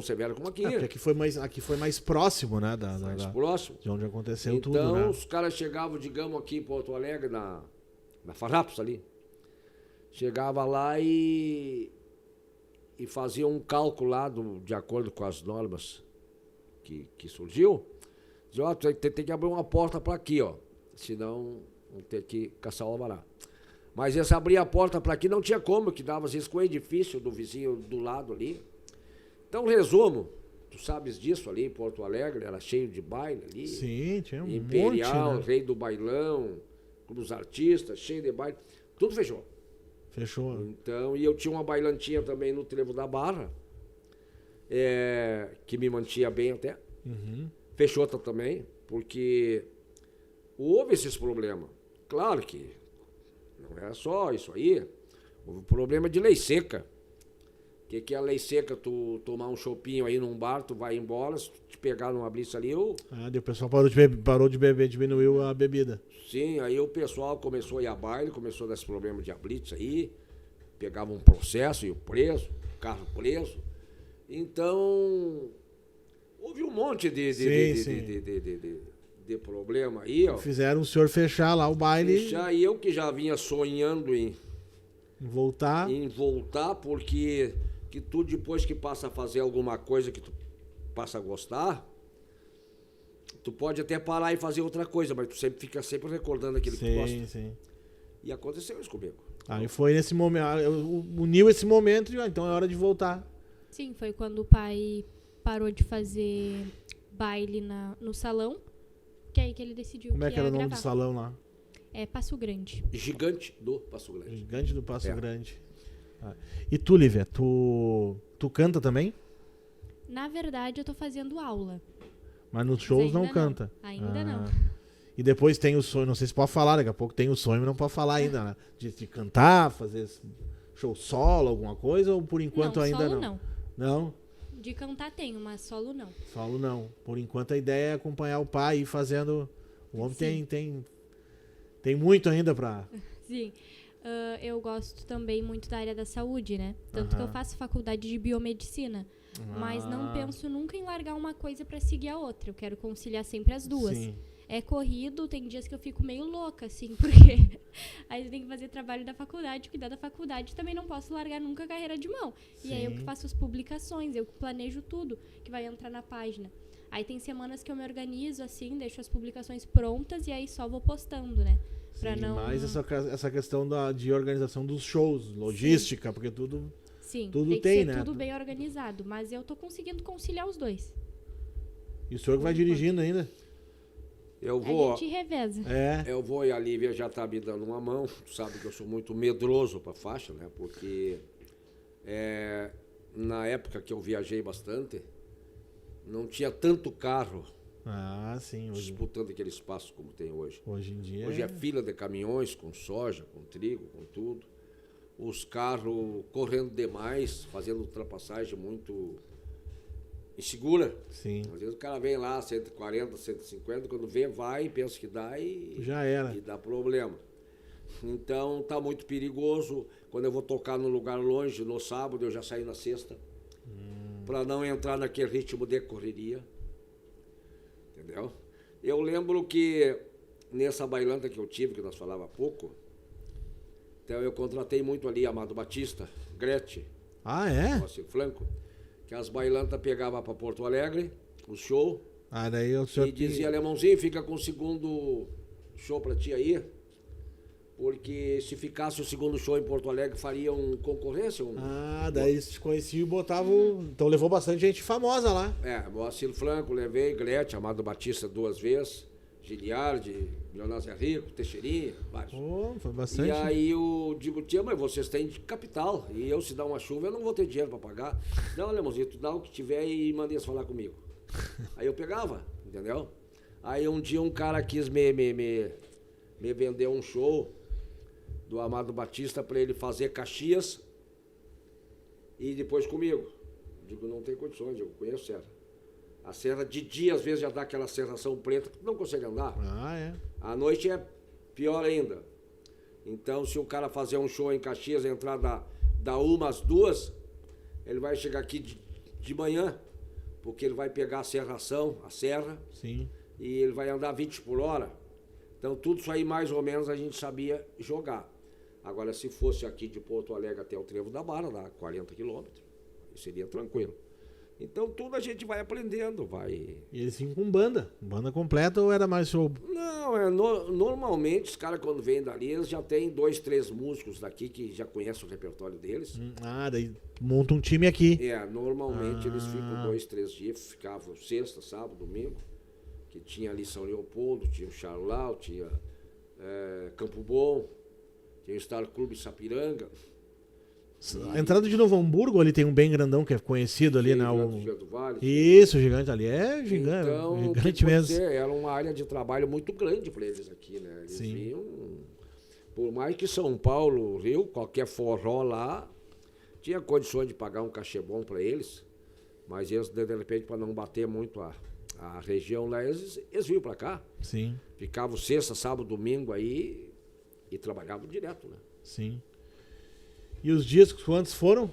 severo como aqui. Porque aqui foi mais próximo, né? Mais próximo. De onde aconteceu então, tudo, né? Então, os caras chegavam, digamos, aqui em Porto Alegre, na Farrapos ali. Chegava lá e fazia um cálculo lá de acordo com as normas que surgiu. Dizia, ó, tem que abrir uma porta para aqui, ó. Senão vão ter que caçar o alvará. Mas esse abrir a porta para aqui não tinha como, que dava às vezes com o edifício do vizinho do lado ali. Então, resumo, tu sabes disso ali em Porto Alegre, era cheio de baile ali. Sim, tinha um Imperial, monte, né? Rei do Bailão, Clube dos Artistas, cheio de baile. Tudo fechou. Fechou. Então, e eu tinha uma bailantinha também no Trevo da Barra, que me mantinha bem até. Uhum. Fechou também, porque houve esses problemas. Claro que não era só isso aí. Houve problema de lei seca. O que é a lei seca? Tu tomar um chopinho aí num bar, tu vai embora, se tu te pegar numa blitz ali, o pessoal parou de beber, diminuiu a bebida. Sim, aí o pessoal começou a ir a baile, começou a dar esse problema de blitz aí, pegava um processo e o preso, carro preso. Então, houve um monte de problema aí, ó. Fizeram o senhor fechar lá o baile. Fechar, e eu que já vinha sonhando em voltar. Em voltar, porque que tu depois que passa a fazer alguma coisa que tu passa a gostar, tu pode até parar e fazer outra coisa, mas tu fica sempre recordando aquilo que tu gosta. Sim. E aconteceu isso comigo. Aí foi nesse momento, uniu esse momento e então é hora de voltar. Sim, foi quando o pai parou de fazer baile no salão, que é aí que ele decidiu Como é que era o nome gravar. do salão lá? É Passo Grande. Gigante do Passo Grande. Gigante do Passo Grande. E tu, Lívia, tu canta também? Na verdade, eu tô fazendo aula. Mas nos shows não canta? Ainda não. E depois tem o sonho, não sei se pode falar, daqui a pouco tem o sonho, mas não pode falar ainda, né? De cantar, fazer show solo, alguma coisa, ou por enquanto ainda solo não? Não? De cantar tenho, mas solo não. Solo não. Por enquanto a ideia é acompanhar o pai e ir fazendo... O homem tem muito ainda pra... Sim. Eu gosto também muito da área da saúde, né? Tanto que eu faço faculdade de biomedicina. Mas não penso nunca em largar uma coisa pra seguir a outra. Eu quero conciliar sempre as duas. Sim. É corrido, tem dias que eu fico meio louca, assim, porque aí eu tenho que fazer trabalho da faculdade, cuidar da faculdade, também não posso largar nunca a carreira de mão. Sim. E aí eu que faço as publicações, eu que planejo tudo que vai entrar na página. Aí tem semanas que eu me organizo, assim, deixo as publicações prontas e aí só vou postando, né? Pra Sim, não... mais essa questão de organização dos shows, logística, porque tudo... Sim, tudo tem que tem, ser né? tudo bem organizado, mas eu tô conseguindo conciliar os dois. E o senhor que vai dirigindo ainda? Eu vou... A gente reveza. Eu vou e a Lívia já tá me dando uma mão. Tu sabe que eu sou muito medroso pra faixa, né? Porque na época que eu viajei bastante, não tinha tanto carro Ah, sim. Disputando aquele espaço como tem hoje. Hoje em dia. Hoje é fila de caminhões com soja, com trigo, com tudo. Os carros correndo demais, fazendo ultrapassagem muito insegura. Sim. Às vezes o cara vem lá, 140, 150, quando vê, vai, pensa que dá e... Já era. E dá problema. Então tá muito perigoso. Quando eu vou tocar num lugar longe, no sábado, eu já saio na sexta. Para não entrar naquele ritmo de correria. Entendeu? Eu lembro que nessa bailanta que eu tive, que nós falava há pouco, então eu contratei muito ali Amado Batista, Gretchen, Ah, é? Rossi Franco, que as bailantas pegavam para Porto Alegre, o show, Ah, daí o senhor... e dizia, Alemãozinho, fica com o segundo show para ti aí, porque se ficasse o segundo show em Porto Alegre, fariam concorrência. Ah, daí eles te conheciam e botavam... Então levou bastante gente famosa lá. Moacir Franco, levei, Gretchen, Amado Batista 2 vezes, Giliardi, Leonardo Zé Rico, Teixeirinha, vários. Oh, foi bastante. E aí eu digo, tia, mas vocês têm de capital, e eu, se dá uma chuva, eu não vou ter dinheiro para pagar. Não, Alemãozinho, tu dá o que tiver e manda eles falar comigo. Aí eu pegava, entendeu? Aí um dia um cara quis me vender um show do Amado Batista para ele fazer Caxias e depois comigo. Digo, não tem condições, eu conheço Serra. A serra de dia, às vezes, já dá aquela serração preta que tu não consegue andar. Ah, é. À noite é pior ainda. Então, se o cara fazer um show em Caxias, entrar da 1 às 2, ele vai chegar aqui de manhã, porque ele vai pegar a serração, a serra, Sim. e ele vai andar 20 por hora. Então, tudo isso aí, mais ou menos, a gente sabia jogar. Agora, se fosse aqui de Porto Alegre até o Trevo da Barra, dá 40 quilômetros, seria tranquilo. Então, tudo a gente vai aprendendo, vai... E eles vinham com banda? Banda completa ou era mais show? Não, normalmente os caras quando vêm dali, eles já têm 2, 3 músicos daqui que já conhecem o repertório deles. Ah, daí monta um time aqui. Normalmente eles ficam 2, 3 dias, ficavam sexta, sábado, domingo, que tinha ali São Leopoldo, tinha o Charlau, tinha Campo Bom, tinha o Star Clube Sapiranga. A entrada de Novo Hamburgo ali tem um bem grandão que é conhecido ali, né? Gigante do Vale. Isso, o gigante ali é gigante, Então, gigante mesmo. Era uma área de trabalho muito grande para eles aqui, né? Eles vinham, por mais que São Paulo, Rio, qualquer forró lá, tinha condições de pagar um cachê bom para eles, mas eles, de repente, para não bater muito a região lá, eles vinham para cá. Sim. Ficavam sexta, sábado, domingo aí e trabalhavam direto, né? Sim. E os discos quantos foram?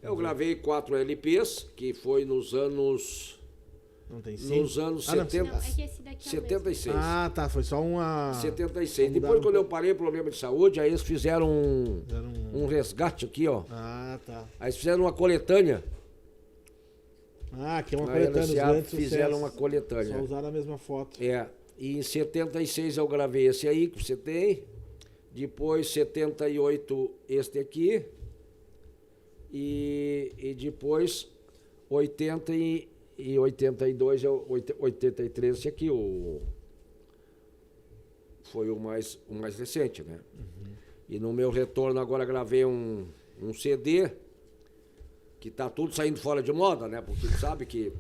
Eu gravei 4 LPs, que foi nos anos... Não tem 5? Nos anos 70, Não, é que esse daqui é o 76. Ah, tá. Foi só uma... 76. Mudaram Depois, quando um eu parei problema de saúde, aí eles fizeram Fizeram um resgate aqui, ó. Ah, tá. Aí eles fizeram uma coletânea. Ah, aqui é uma Na coletânea. Os LCA grandes fizeram sucessos. uma coletânea. Só usaram a mesma foto. E em 76 eu gravei esse aí, que você tem. Depois, 78, este aqui. E depois, 80 e 82, 83, esse aqui, foi o mais recente, né? Uhum. E no meu retorno agora gravei um CD, que tá tudo saindo fora de moda, né? Porque sabe que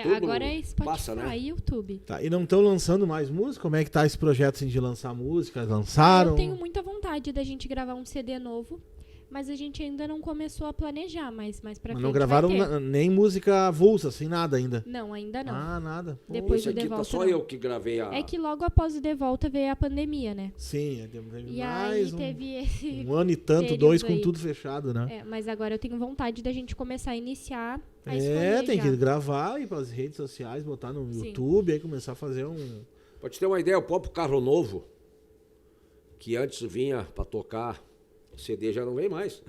tudo agora é Spotify passa, né? e YouTube. Tá, e não estão lançando mais música? Como é que tá esse projeto assim, de lançar música? Lançaram? Eu tenho muita vontade da gente gravar um CD novo, mas a gente ainda não começou a planejar, mas mais pra frente Não gravaram vai ter. nem música avulsa, assim, nada ainda? Não, ainda não. Ah, nada. Depois Esse do aqui De tá Volta, só não. eu que gravei a... É que logo após o De Volta veio a pandemia, né? Sim, teve E mais aí teve esse... um ano e tanto, período 2 com aí. tudo fechado, né? Mas agora eu tenho vontade da gente começar a iniciar a escolher Tem já. que gravar, ir pras redes sociais, botar no Sim. YouTube, aí começar a fazer um... Pra te ter uma ideia, o próprio carro novo, que antes vinha pra tocar CD, já não vem mais.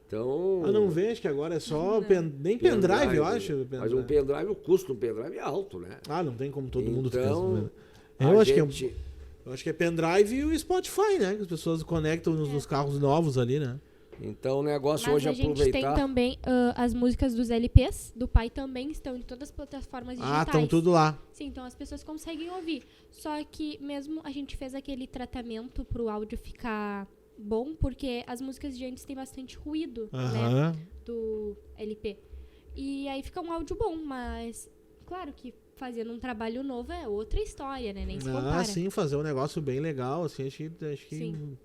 Então... Ah, não vem, acho que agora é só... Não. Nem pendrive, eu acho. Mas um pendrive, o custo do pendrive é alto, né? Ah, não tem como todo mundo ficar... Então, Eu acho que é pendrive e o Spotify, né? Que as pessoas conectam nos carros novos ali, né? Então o negócio Mas hoje é a gente aproveitar... tem também as músicas dos LPs do pai também estão em todas as plataformas digitais. Ah, estão tudo lá. Sim, então as pessoas conseguem ouvir. Só que mesmo a gente fez aquele tratamento pro áudio ficar bom, porque as músicas de antes têm bastante ruído, né, Aham. do LP. E aí fica um áudio bom, mas claro que fazendo um trabalho novo é outra história, né? Nem se compara. Sim, fazer um negócio bem legal, assim, acho que Sim.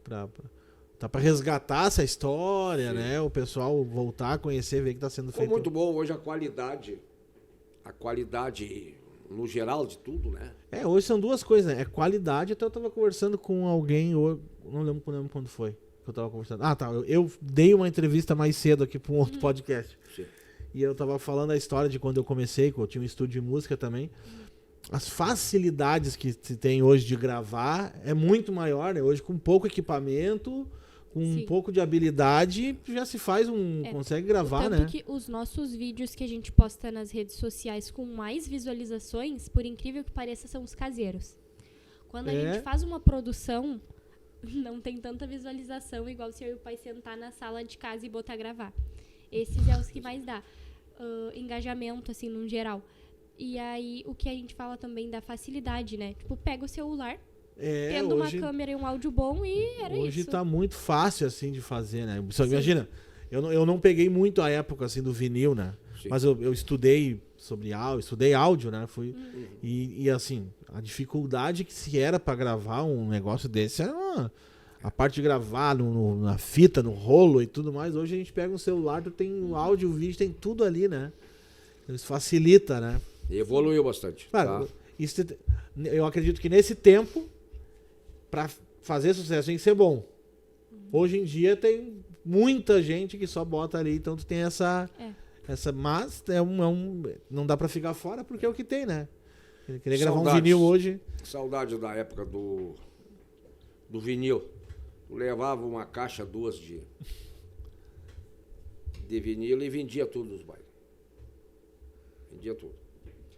tá pra resgatar essa história, Sim. né? O pessoal voltar a conhecer, ver que tá sendo Ficou feito. muito bom hoje a qualidade no geral de tudo, né? Hoje são duas coisas, né? É qualidade, até eu tava conversando com alguém, não lembro quando foi que eu tava conversando. Tá, eu dei uma entrevista mais cedo aqui pra um outro podcast. Sim. E eu tava falando a história de quando eu comecei, que eu tinha um estúdio de música também. As facilidades que se tem hoje de gravar é muito maior, né? Hoje com pouco equipamento, com um Sim. pouco de habilidade, já se faz consegue gravar, Tanto né? que os nossos vídeos que a gente posta nas redes sociais com mais visualizações, por incrível que pareça, são os caseiros. Quando a gente faz uma produção, não tem tanta visualização igual se eu e o pai sentar na sala de casa e botar a gravar. Esses é os que mais dá engajamento, assim, no geral. E aí, o que a gente fala também da facilidade, né? Tipo, pega o celular, tendo hoje, uma câmera e um áudio bom e era hoje isso. tá muito fácil, assim, de fazer, né? Só Sim. imagina, eu não peguei muito a época, assim, do vinil, né? Sim. Mas eu estudei sobre áudio, estudei áudio, né? E assim, a dificuldade que se era pra gravar um negócio desse era a parte de gravar na fita, no rolo e tudo mais. Hoje a gente pega um celular, tu tem o áudio, o vídeo, tem tudo ali, né? Isso facilita, né? Evoluiu bastante. Claro, Tá? eu acredito que nesse tempo, pra fazer sucesso, tem que ser bom. Hoje em dia tem muita gente que só bota ali, então tu tem essa mas não dá pra ficar fora porque é o que tem, né? Querer gravar um vinil hoje. Saudade da época do vinil. Tu levava uma caixa, duas de vinil e vendia tudo nos bailes. Vendia tudo.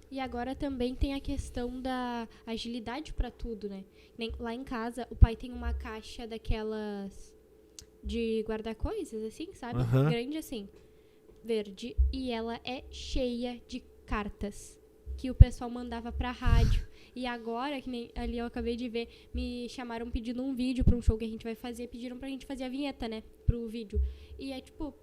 E agora também tem a questão da agilidade pra tudo, né? Lá em casa, o pai tem uma caixa daquelas de guardar coisas, assim, sabe? Aham. Grande assim, verde. E ela é cheia de cartas que o pessoal mandava pra rádio. E agora, que nem ali eu acabei de ver, me chamaram pedindo um vídeo pra um show que a gente vai fazer. Pediram pra gente fazer a vinheta, né? Pro vídeo. E é tipo...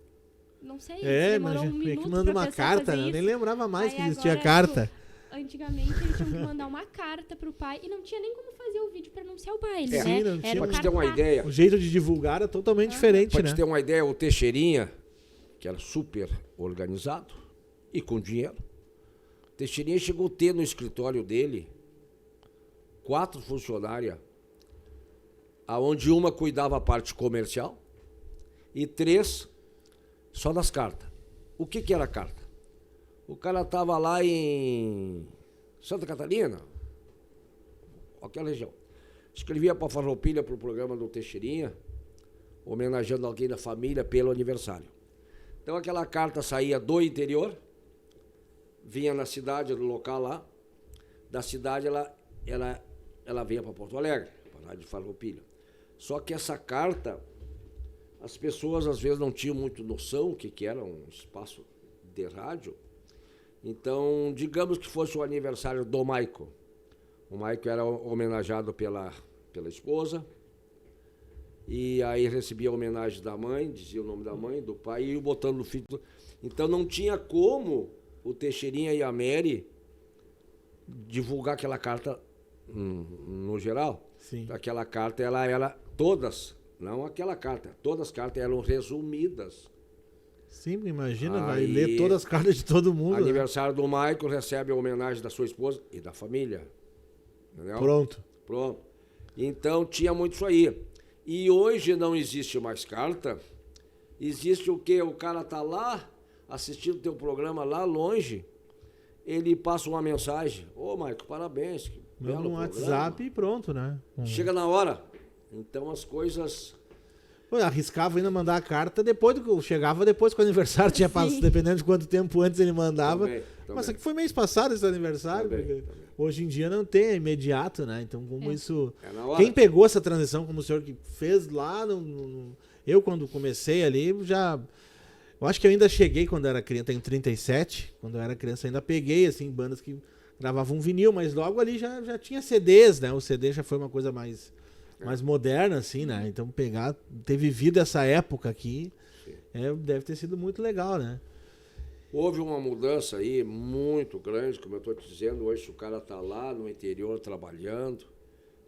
Não sei, demorou um mas minuto que manda pra uma pessoa carta, fazer né? Eu nem isso. lembrava mais Aí que existia agora, carta. tipo, antigamente eles tinham que mandar uma carta pro pai e não tinha nem como fazer o vídeo pra anunciar o baile, É. né? Sim, não tinha. Era Pra um te ter uma cartaz. ideia, O jeito de divulgar é totalmente diferente, pra né? te ter uma ideia, o Teixeirinha, que era super organizado e com dinheiro, o Teixeirinha chegou a ter no escritório dele 4 funcionárias, aonde uma cuidava a parte comercial e 3 só das cartas. O que era carta? O cara estava lá em Santa Catarina, aquela região. Escrevia para a Farroupilha, para o programa do Teixeirinha, homenageando alguém da família pelo aniversário. Então aquela carta saía do interior, vinha na cidade, no local lá, da cidade ela vinha para Porto Alegre, para lá de Farroupilha. Só que essa carta, as pessoas às vezes não tinham muito noção o que era um espaço de rádio. Então, digamos que fosse o aniversário do Maico. O Maico era homenageado pela esposa, e aí recebia a homenagem da mãe, dizia o nome da mãe, do pai, e ia botando no filho. Então não tinha como o Teixeirinha e a Mary divulgar aquela carta no geral. Sim. Aquela carta, ela era todas, não aquela carta, todas as cartas eram resumidas. Sim, imagina, vai Aí, ler todas as cartas de todo mundo. Né? Aniversário do Michael, recebe a homenagem da sua esposa e da família. Entendeu? Pronto. Então tinha muito isso aí. E hoje não existe mais carta. Existe o quê? O cara tá lá, assistindo teu programa lá longe, ele passa uma mensagem. Ô, Michael, parabéns. Que Manda belo um programa. WhatsApp e pronto, né? Chega na hora. Então as coisas... Eu arriscava ainda mandar a carta depois do que chegava depois que o aniversário tinha passado, dependendo de quanto tempo antes ele mandava. Também. Mas aqui foi mês passado esse aniversário, porque hoje em dia não tem, é imediato, né? Então como isso... É na hora. Quem pegou essa transição, como o senhor que fez lá, eu quando comecei ali, já... Eu acho que eu ainda cheguei quando era criança, tenho 37, quando eu era criança ainda peguei, assim, bandas que gravavam vinil, mas logo ali já tinha CDs, né? O CD já foi uma coisa mais moderna, assim, né? Então ter vivido essa época aqui, deve ter sido muito legal, né? Houve uma mudança aí muito grande, como eu estou te dizendo, hoje se o cara está lá no interior trabalhando,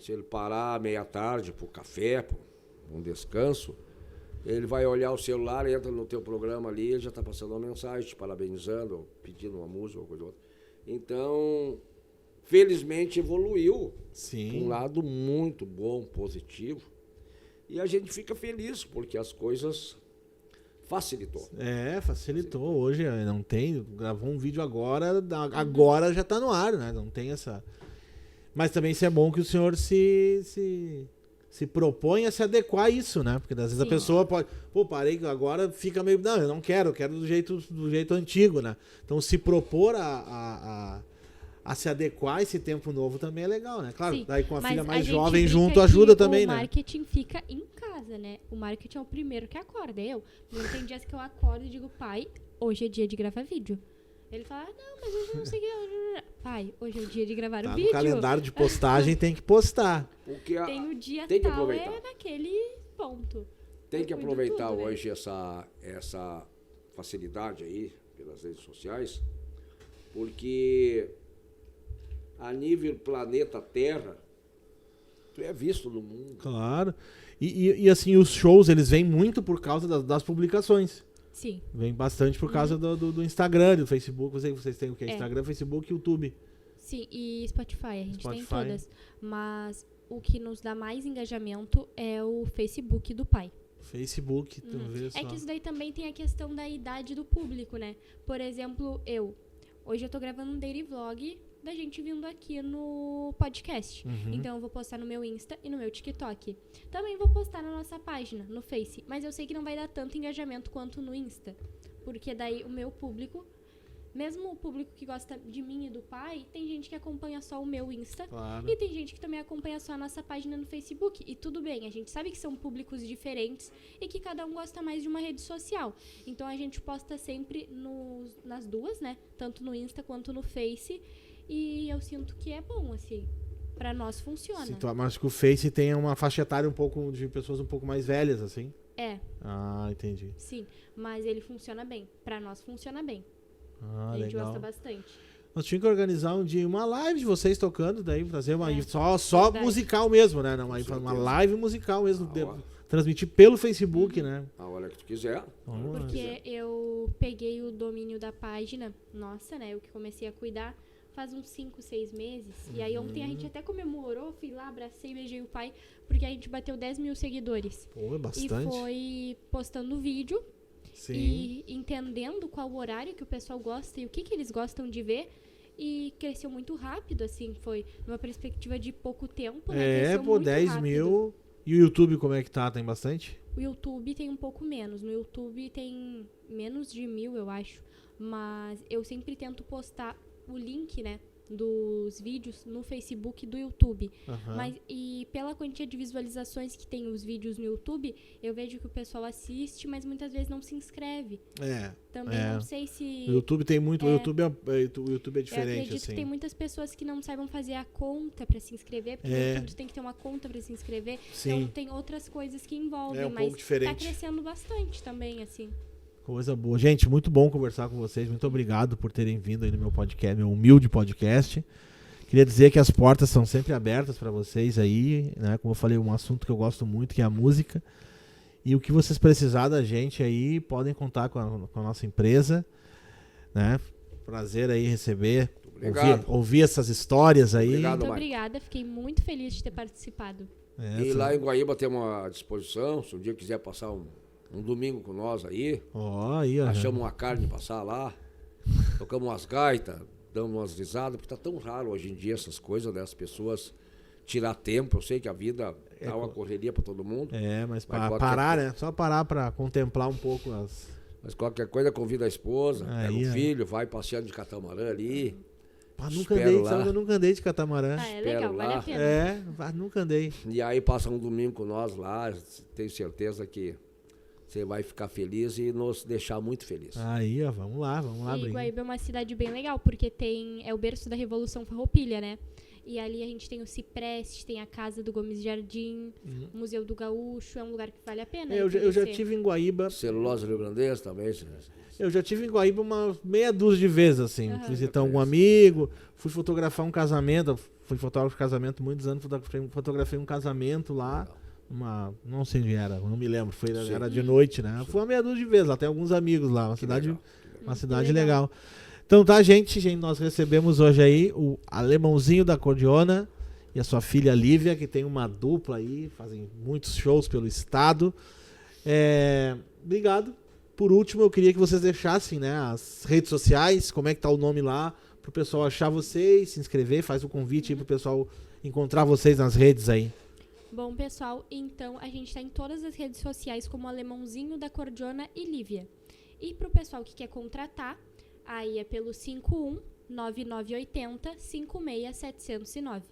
se ele parar meia tarde para o café, para um descanso, ele vai olhar o celular, entra no teu programa ali, ele já está passando uma mensagem, te parabenizando, pedindo uma música ou coisa outra. Então, felizmente evoluiu. Sim. Um lado muito bom, positivo. E a gente fica feliz, porque as coisas facilitou. Facilitou. Hoje não tem, gravou um vídeo agora já tá no ar, né? Não tem essa... Mas também isso é bom que o senhor se propõe a se adequar a isso, né? Porque às vezes a pessoa pode... parei, agora fica meio... Não, eu não quero do jeito antigo, né? Então se propor a se adequar a esse tempo novo também é legal, né? Claro, daí com a filha mais jovem junto ajuda também, né? O marketing fica em casa, né? O marketing é o primeiro que acorda. Tem dias que eu acordo e digo, pai, hoje é dia de gravar vídeo. Ele fala, não, mas hoje eu não sei o que. Pai, hoje é o dia de gravar o vídeo. No calendário de postagem tem que postar. Porque tem o dia tem que tal, aproveitar. naquele ponto. Tem que aproveitar hoje essa facilidade aí pelas redes sociais, porque a nível planeta Terra, tu é visto no mundo. Claro. E assim, os shows, eles vêm muito por causa das publicações. Sim. Vem bastante por causa do Instagram, do Facebook. Vocês têm o que? Instagram, Facebook e YouTube. Sim, e Spotify. A gente tem todas. Mas o que nos dá mais engajamento é o Facebook do pai. Facebook, talvez. É que isso daí também tem a questão da idade do público, né? Por exemplo, hoje eu tô gravando um daily vlog da gente vindo aqui no podcast. Então eu vou postar no meu Insta e no meu TikTok. Também vou postar na nossa página, no Face. Mas eu sei que não vai dar tanto engajamento quanto no Insta. Porque daí o meu público, mesmo o público que gosta de mim e do pai, tem gente que acompanha só o meu Insta. Claro. E tem gente que também acompanha só a nossa página no Facebook. E tudo bem, a gente sabe que são públicos diferentes e que cada um gosta mais de uma rede social. Então a gente posta sempre nas duas, né? Tanto no Insta quanto no Face. E eu sinto que é bom, assim. Pra nós funciona. Sim, mas que o Face tem uma faixa etária de pessoas um pouco mais velhas, assim? É. Ah, entendi. Sim, mas ele funciona bem. Pra nós funciona bem. A gente gosta bastante. Nós tínhamos que organizar um dia uma live de vocês tocando, daí fazer uma só musical mesmo, né? Não, uma live musical mesmo. Transmitir pelo Facebook, né? A hora que tu quiser. Porque eu peguei o domínio da página, né? Eu que comecei a cuidar faz uns 5, 6 meses. E aí ontem a gente até comemorou, fui lá, abracei, beijei o pai, porque a gente bateu 10 mil seguidores. Pô, é bastante. E foi postando vídeo. Sim. E entendendo qual o horário que o pessoal gosta e o que eles gostam de ver. E cresceu muito rápido, assim, foi numa perspectiva de pouco tempo, né? Cresceu muito 10 rápido. mil. E o YouTube como é que tá? Tem bastante? O YouTube tem um pouco menos. No YouTube tem menos de 1.000, eu acho. Mas eu sempre tento postar o link, né, dos vídeos no Facebook e do YouTube. E pela quantia de visualizações que tem os vídeos no YouTube, eu vejo que o pessoal assiste, mas muitas vezes não se inscreve. Também não sei se... O YouTube tem muito... O YouTube é diferente, eu acredito assim. que tem muitas pessoas que não saibam fazer a conta pra se inscrever, porque no YouTube tem que ter uma conta pra se inscrever. Sim. Então tem outras coisas que envolvem, mas pouco diferente. Tá crescendo bastante também, assim. Coisa boa. Gente, muito bom conversar com vocês. Muito obrigado por terem vindo aí no meu podcast, meu humilde podcast. Queria dizer que as portas são sempre abertas para vocês aí, né? Como eu falei, um assunto que eu gosto muito, que é a música. E o que vocês precisar da gente aí, podem contar com a nossa empresa, né? Prazer aí receber, ouvir essas histórias aí. Obrigado, muito obrigada, fiquei muito feliz de ter participado. E lá em Guaíba temos à disposição, se um dia quiser passar um domingo com nós aí, achamos uma carne pra passar lá, tocamos umas gaitas, damos umas risadas, porque tá tão raro hoje em dia essas coisas, né? As pessoas tirar tempo, eu sei que a vida dá uma correria pra todo mundo. Mas parar, né? Só parar pra contemplar um pouco Mas qualquer coisa, convida a esposa, pega o filho, vai passeando de catamarã ali. Eu nunca andei de catamarã. É legal, vale a pena. Nunca andei. E aí passa um domingo com nós lá, tenho certeza que você vai ficar feliz e nos deixar muito feliz. Aí, vamos lá. E Guaíba é uma cidade bem legal, porque é o berço da Revolução Farroupilha, né? E ali a gente tem o Cipreste, tem a Casa do Gomes Jardim, o Museu do Gaúcho, é um lugar que vale a pena. Eu já tive em Guaíba. Celulose Rio Grandense também. Eu já tive em Guaíba uma meia dúzia de vezes, assim. Visitar algum conheço. amigo, fui fotografar um casamento, fui fotógrafo de casamento muitos anos, fotografei um casamento lá. Não sei onde era, não me lembro, era de noite, né? Fui uma meia dúzia de vezes, lá tem alguns amigos lá, uma cidade legal. Então tá, gente, nós recebemos hoje aí o Alemãozinho da Acordeona e a sua filha Lívia, que tem uma dupla aí, fazem muitos shows pelo estado. Obrigado. Por último, eu queria que vocês deixassem, né, as redes sociais, como é que tá o nome lá, pro pessoal achar vocês, se inscrever, faz o convite aí pro pessoal encontrar vocês nas redes aí. Bom, pessoal, então a gente tá em todas as redes sociais como Alemãozinho da Acordeona e Lívia. E pro pessoal que quer contratar, aí é pelo 51-9980-56709.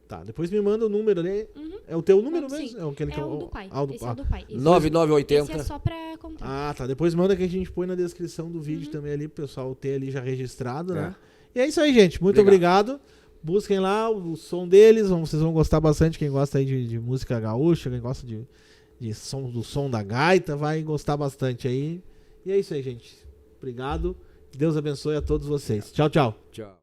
Tá, depois me manda o número, né? É o teu número Não, mesmo? sim. Aquele que É o do pai. Esse é o do pai. Esse 9980. é só pra contratar. Ah, tá. Depois manda que a gente põe na descrição do vídeo também ali, pro pessoal ter ali já registrado, né? E é isso aí, gente. Muito obrigado. Busquem lá o som deles, vocês vão gostar bastante. Quem gosta aí de música gaúcha, quem gosta do som da gaita, vai gostar bastante aí. E é isso aí, gente. Obrigado. Deus abençoe a todos vocês. Tchau, tchau. Tchau.